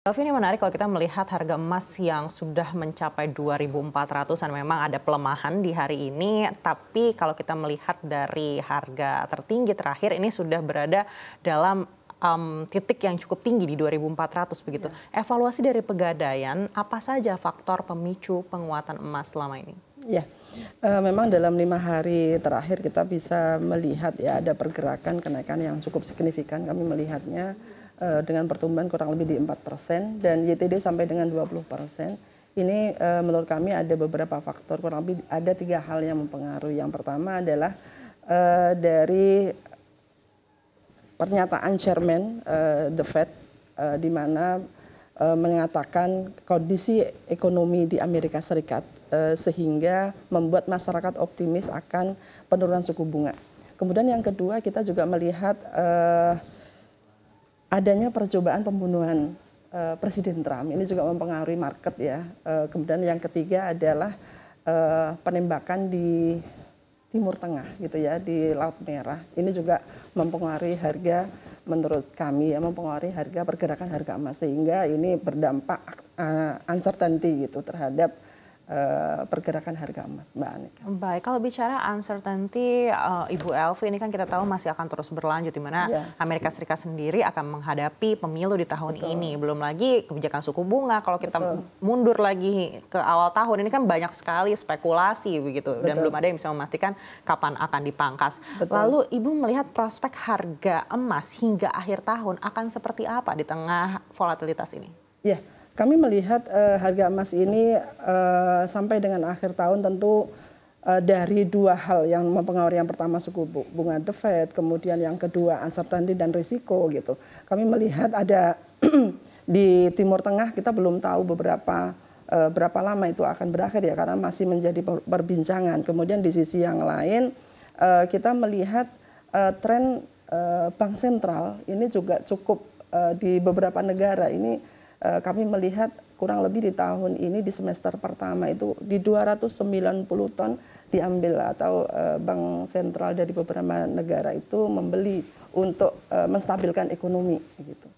Tapi ini menarik kalau kita melihat harga emas yang sudah mencapai 2.400-an. Memang ada pelemahan di hari ini, tapi kalau kita melihat dari harga tertinggi terakhir ini sudah berada dalam titik yang cukup tinggi di 2.400 begitu. Ya. Evaluasi dari Pegadaian, apa saja faktor pemicu penguatan emas selama ini? Ya, memang dalam 5 hari terakhir kita bisa melihat ya ada pergerakan kenaikan yang cukup signifikan. Kami melihatnya dengan pertumbuhan kurang lebih di 4% dan YTD sampai dengan 20%. Ini menurut kami ada beberapa faktor, kurang lebih ada 3 hal yang mempengaruhi. Yang pertama adalah dari pernyataan Chairman The Fed di mana mengatakan kondisi ekonomi di Amerika Serikat sehingga membuat masyarakat optimis akan penurunan suku bunga. Kemudian yang kedua kita juga melihat adanya percobaan pembunuhan Presiden Trump, ini juga mempengaruhi market ya. Kemudian yang ketiga adalah penembakan di Timur Tengah gitu ya, di Laut Merah. Ini juga mempengaruhi harga, menurut kami ya, mempengaruhi harga pergerakan harga emas, sehingga ini berdampak uncertainty gitu terhadap pergerakan harga emas, Mbak Anika. Baik, kalau bicara uncertainty, Ibu Elvi, ini kan kita tahu masih akan terus berlanjut, di mana Amerika Serikat sendiri akan menghadapi pemilu di tahun ini. Belum lagi kebijakan suku bunga, kalau kita mundur lagi ke awal tahun, ini kan banyak sekali spekulasi begitu. Dan belum ada yang bisa memastikan kapan akan dipangkas. Lalu Ibu melihat prospek harga emas hingga akhir tahun akan seperti apa di tengah volatilitas ini? Ya. Kami melihat harga emas ini sampai dengan akhir tahun tentu dari 2 hal yang mempengaruhi. Yang pertama suku bunga The Fed, kemudian yang kedua uncertainty dan risiko gitu. Kami melihat ada di Timur Tengah kita belum tahu berapa lama itu akan berakhir ya, karena masih menjadi perbincangan. Kemudian di sisi yang lain kita melihat tren bank sentral ini juga cukup di beberapa negara ini. Kami melihat kurang lebih di tahun ini di semester pertama itu di 290 ton diambil atau bank sentral dari beberapa negara itu membeli untuk menstabilkan ekonomi gitu.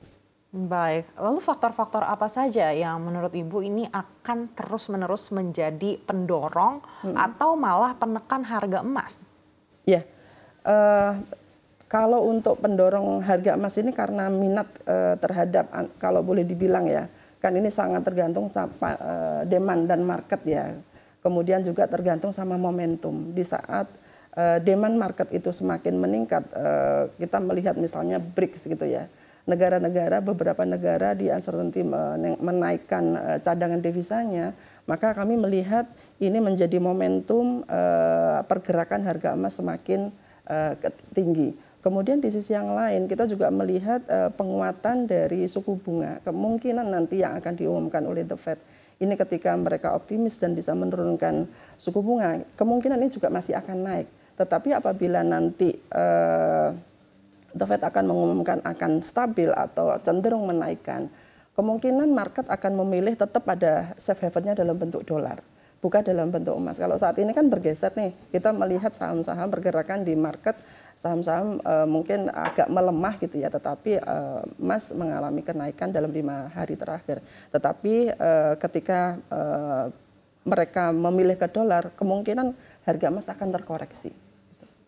Baik, lalu faktor-faktor apa saja yang menurut Ibu ini akan terus-menerus menjadi pendorong atau malah penekan harga emas? Ya, kalau untuk pendorong harga emas ini karena minat terhadap, kalau boleh dibilang ya, kan ini sangat tergantung sama demand dan market ya. Kemudian juga tergantung sama momentum. Di saat demand market itu semakin meningkat, kita melihat misalnya BRICS gitu ya. Beberapa negara di uncertainty menaikkan cadangan devisanya, maka kami melihat ini menjadi momentum pergerakan harga emas semakin tinggi. Kemudian di sisi yang lain kita juga melihat penguatan dari suku bunga. Kemungkinan nanti yang akan diumumkan oleh The Fed ini ketika mereka optimis dan bisa menurunkan suku bunga, kemungkinan ini juga masih akan naik. Tetapi apabila nanti The Fed akan mengumumkan akan stabil atau cenderung menaikkan, kemungkinan market akan memilih tetap ada safe havennya dalam bentuk dolar, bukan dalam bentuk emas. Kalau saat ini kan bergeser nih, kita melihat saham-saham bergerakan di market, saham-saham mungkin agak melemah gitu ya, tetapi emas mengalami kenaikan dalam 5 hari terakhir. Tetapi ketika mereka memilih ke dolar, kemungkinan harga emas akan terkoreksi.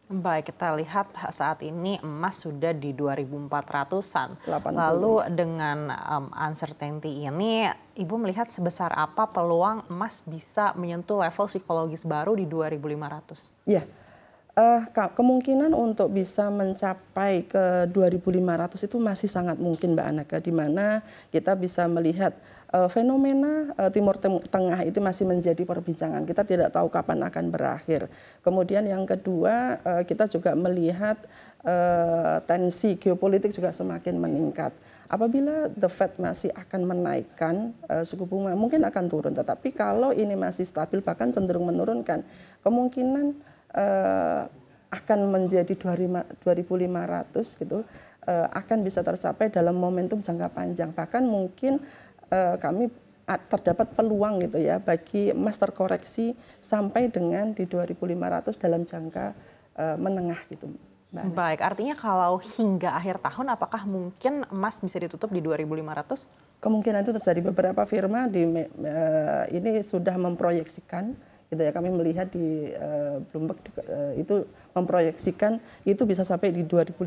Baik, kita lihat saat ini emas sudah di 2.400-an. Lalu dengan uncertainty ini, Ibu melihat sebesar apa peluang emas bisa menyentuh level psikologis baru di 2.500? Ya, kemungkinan untuk bisa mencapai ke 2.500 itu masih sangat mungkin, Mbak Anaka, di mana kita bisa melihat fenomena Timur Tengah itu masih menjadi perbincangan. Kita tidak tahu kapan akan berakhir. Kemudian yang kedua, kita juga melihat tensi geopolitik juga semakin meningkat. Apabila The Fed masih akan menaikkan suku bunga, mungkin akan turun. Tetapi kalau ini masih stabil, bahkan cenderung menurunkan, kemungkinan akan menjadi 2.500 gitu, akan bisa tercapai dalam momentum jangka panjang. Bahkan mungkin kami terdapat peluang gitu ya bagi emas terkoreksi sampai dengan di 2.500 dalam jangka menengah gitu. Baik, artinya kalau hingga akhir tahun apakah mungkin emas bisa ditutup di 2.500? Kemungkinan itu terjadi. Beberapa firma ini sudah memproyeksikan, gitu ya. Kami melihat di Bloomberg itu memproyeksikan itu bisa sampai di 2.500,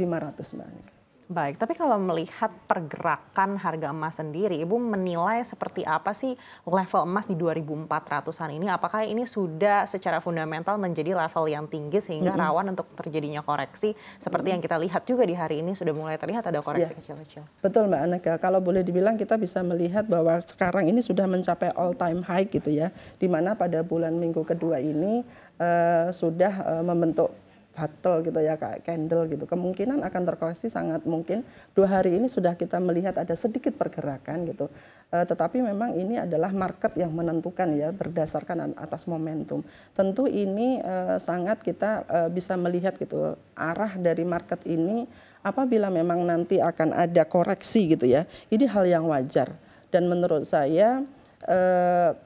Mbak Annika. Baik, tapi kalau melihat pergerakan harga emas sendiri, Ibu menilai seperti apa sih level emas di 2.400-an ini? Apakah ini sudah secara fundamental menjadi level yang tinggi sehingga rawan untuk terjadinya koreksi? Seperti yang kita lihat juga di hari ini sudah mulai terlihat ada koreksi kecil-kecil. Betul, Mbak Aneka. Kalau boleh dibilang kita bisa melihat bahwa sekarang ini sudah mencapai all time high gitu ya. Di mana pada bulan minggu kedua ini sudah membentuk battle gitu ya, kayak candle gitu. Kemungkinan akan terkoreksi sangat mungkin. 2 hari ini sudah kita melihat ada sedikit pergerakan gitu. Tetapi memang ini adalah market yang menentukan ya, berdasarkan atas momentum. Tentu ini sangat kita bisa melihat gitu arah dari market ini apabila memang nanti akan ada koreksi gitu ya. Ini hal yang wajar. Dan menurut saya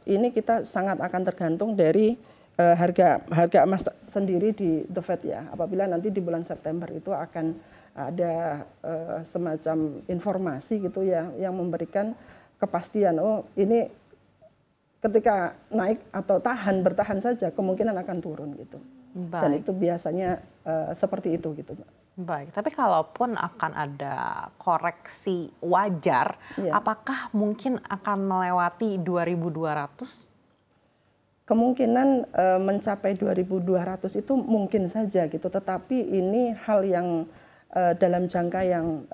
ini kita sangat akan tergantung dari harga emas sendiri di The Fed ya. Apabila nanti di bulan September itu akan ada semacam informasi gitu ya yang memberikan kepastian, oh ini ketika naik atau bertahan saja kemungkinan akan turun gitu. Baik. Dan itu biasanya seperti itu gitu, Mbak. Baik, tapi kalaupun akan ada koreksi wajar, apakah mungkin akan melewati 2.200? Kemungkinan mencapai 2.200 itu mungkin saja gitu, tetapi ini hal yang dalam jangka yang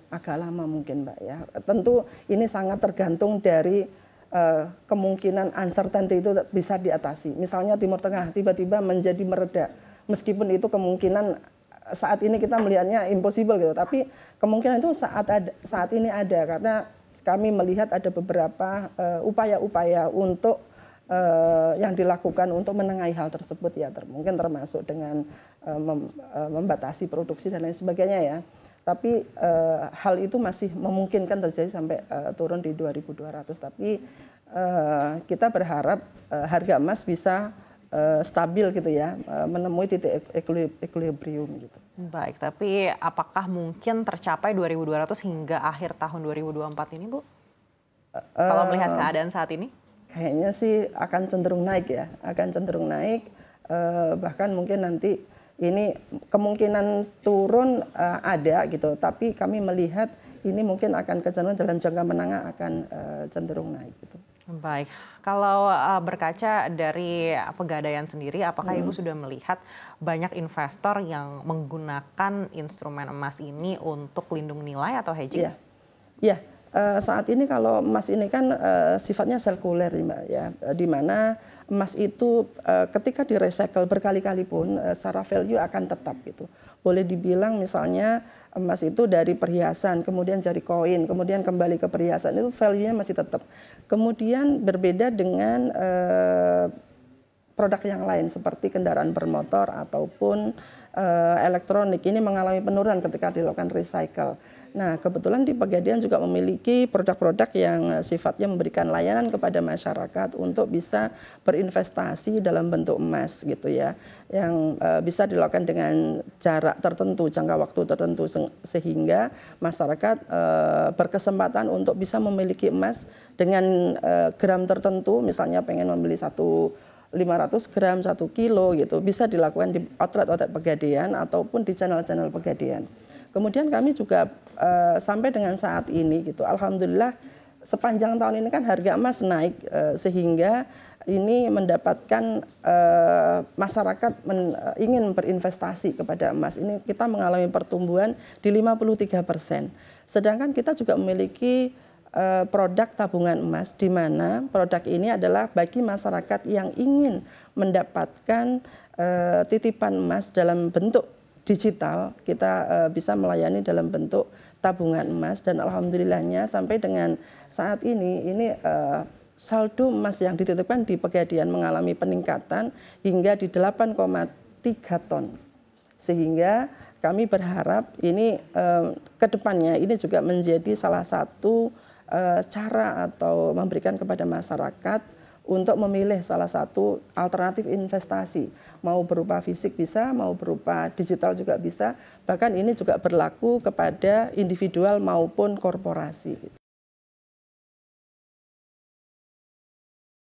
agak lama mungkin, Mbak ya. Tentu ini sangat tergantung dari kemungkinan uncertainty itu bisa diatasi. Misalnya Timur Tengah tiba-tiba menjadi mereda, meskipun itu kemungkinan saat ini kita melihatnya impossible gitu, tapi kemungkinan itu saat ini ada karena kami melihat ada beberapa upaya-upaya untuk yang dilakukan untuk menengahi hal tersebut ya, mungkin termasuk dengan membatasi produksi dan lain sebagainya ya. Tapi hal itu masih memungkinkan terjadi sampai turun di 2.200. Tapi kita berharap harga emas bisa stabil gitu ya, menemui titik equilibrium gitu. Baik, tapi apakah mungkin tercapai 2.200 hingga akhir tahun 2024 ini, Bu? Kalau melihat keadaan saat ini? Kayaknya sih akan cenderung naik ya, akan cenderung naik, bahkan mungkin nanti ini kemungkinan turun ada gitu, tapi kami melihat ini mungkin akan kecenderungan dalam jangka menengah akan cenderung naik gitu. Baik, kalau berkaca dari Pegadaian sendiri, apakah Ibu sudah melihat banyak investor yang menggunakan instrumen emas ini untuk lindung nilai atau hedging? Iya. Saat ini kalau emas ini kan sifatnya sirkuler Mbak ya, di mana emas itu ketika di-recycle berkali-kali pun secara value akan tetap gitu. Boleh dibilang misalnya emas itu dari perhiasan, kemudian jadi koin, kemudian kembali ke perhiasan, itu value-nya masih tetap. Kemudian berbeda dengan produk yang lain seperti kendaraan bermotor ataupun elektronik, ini mengalami penurunan ketika dilakukan recycle. Nah, kebetulan di Pegadaian juga memiliki produk-produk yang sifatnya memberikan layanan kepada masyarakat untuk bisa berinvestasi dalam bentuk emas gitu ya, yang bisa dilakukan dengan jarak tertentu, jangka waktu tertentu, sehingga masyarakat berkesempatan untuk bisa memiliki emas dengan gram tertentu, misalnya pengen membeli 500 gram, 1 kilo gitu, bisa dilakukan di outlet Pegadaian ataupun di channel-channel Pegadaian. Kemudian kami juga sampai dengan saat ini gitu, alhamdulillah sepanjang tahun ini kan harga emas naik sehingga ini mendapatkan masyarakat ingin berinvestasi kepada emas. Ini kita mengalami pertumbuhan di 53%. Sedangkan kita juga memiliki produk tabungan emas, di mana produk ini adalah bagi masyarakat yang ingin mendapatkan titipan emas dalam bentuk digital, kita bisa melayani dalam bentuk tabungan emas, dan alhamdulillahnya sampai dengan saat ini saldo emas yang dititipkan di Pegadaian mengalami peningkatan hingga di 8,3 ton. Sehingga kami berharap ini ke depannya ini juga menjadi salah satu cara atau memberikan kepada masyarakat untuk memilih salah satu alternatif investasi, mau berupa fisik bisa, mau berupa digital juga bisa, bahkan ini juga berlaku kepada individual maupun korporasi.